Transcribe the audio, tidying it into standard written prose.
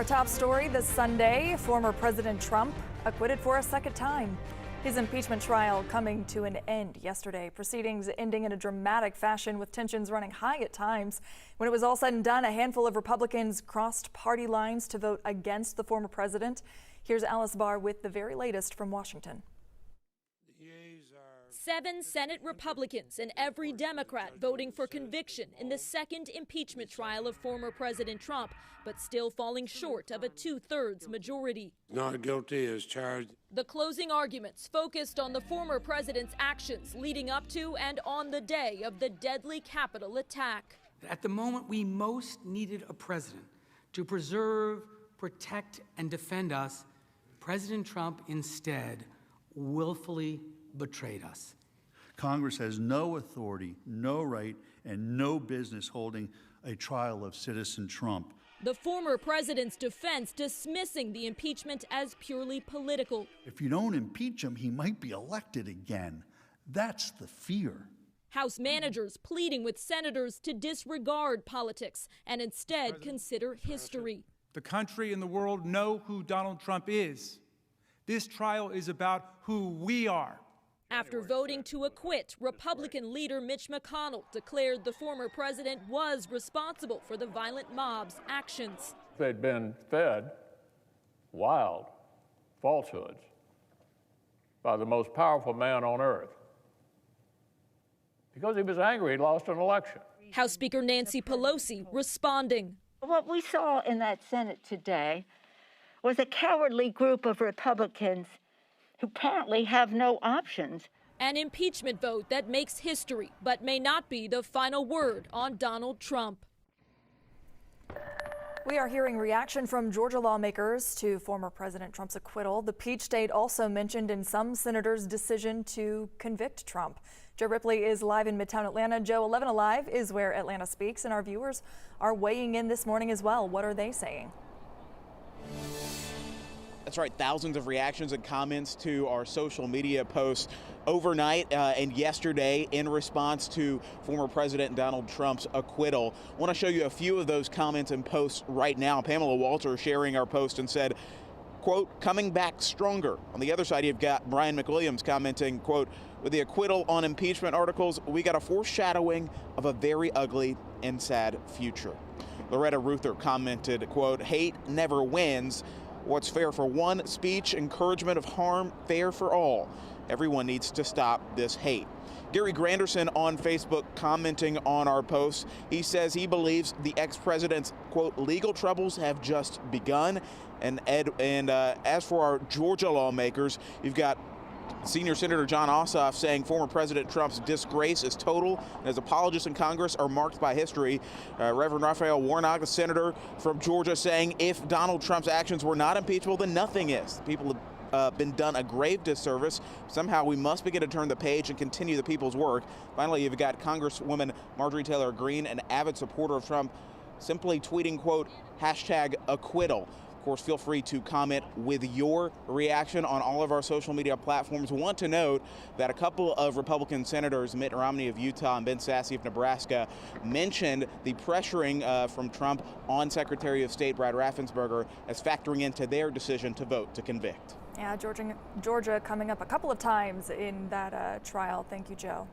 Our top story this Sunday, former President Trump acquitted for a second time. His impeachment trial coming to an end yesterday. Proceedings ending in a dramatic fashion with tensions running high at times. When it was all said and done, a handful of Republicans crossed party lines to vote against the former president. Here's Alice Barr with the very latest from Washington. 7 Senate Republicans and every Democrat voting for conviction in the second impeachment trial of former President Trump, but still falling short of a 2/3 majority. Not guilty as charged. The closing arguments focused on the former president's actions leading up to and on the day of the deadly Capitol attack. At the moment we most needed a president to preserve, protect, and defend us, President Trump instead willfully betrayed us. Congress has no authority, no right, and no business holding a trial of citizen Trump. The former president's defense dismissing the impeachment as purely political. If you don't impeach him, he might be elected again. That's the fear. House managers pleading with senators to disregard politics and instead consider history. The country and the world know who Donald Trump is. This trial is about who we are. After voting to acquit, Republican leader Mitch McConnell declared the former president was responsible for the violent mob's actions. They'd been fed wild falsehoods by the most powerful man on earth. Because he was angry, he lost an election. House Speaker Nancy Pelosi responding. What we saw in that Senate today was a cowardly group of Republicans who apparently have no options. An impeachment vote that makes history, but may not be the final word on Donald Trump. We are hearing reaction from Georgia lawmakers to former President Trump's acquittal. The Peach State also mentioned in some senators' decision to convict Trump. Joe Ripley is live in Midtown Atlanta. Joe, 11 Alive is where Atlanta speaks, and our viewers are weighing in this morning as well. What are they saying? That's right, thousands of reactions and comments to our social media posts overnight and yesterday in response to former President Donald Trump's acquittal. I want to show you a few of those comments and posts right now. Pamela Walter sharing our post and said, quote, coming back stronger. On the other side, you've got Brian McWilliams commenting, quote, with the acquittal on impeachment articles, we got a foreshadowing of a very ugly and sad future. Loretta Ruther commented, quote, hate never wins. What's fair for one, speech, encouragement of harm, fair for all. Everyone needs to stop this hate. Gary Granderson on Facebook commenting on our post. He says he believes the ex-president's, quote, legal troubles have just begun. And as for our Georgia lawmakers, you've got Senior Senator John Ossoff saying former President Trump's disgrace is total, and his apologists in Congress are marked by history. Reverend Raphael Warnock, the senator from Georgia, saying if Donald Trump's actions were not impeachable, then nothing is. People have been done a grave disservice. Somehow we must begin to turn the page and continue the people's work. Finally, you've got Congresswoman Marjorie Taylor Greene, an avid supporter of Trump, simply tweeting, quote, hashtag acquittal. Of course, feel free to comment with your reaction on all of our social media platforms. Want to note that a couple of Republican senators, Mitt Romney of Utah and Ben Sasse of Nebraska, mentioned the pressuring from Trump on Secretary of State Brad Raffensperger as factoring into their decision to vote to convict. Yeah, Georgia coming up a couple of times in that trial. Thank you, Joe.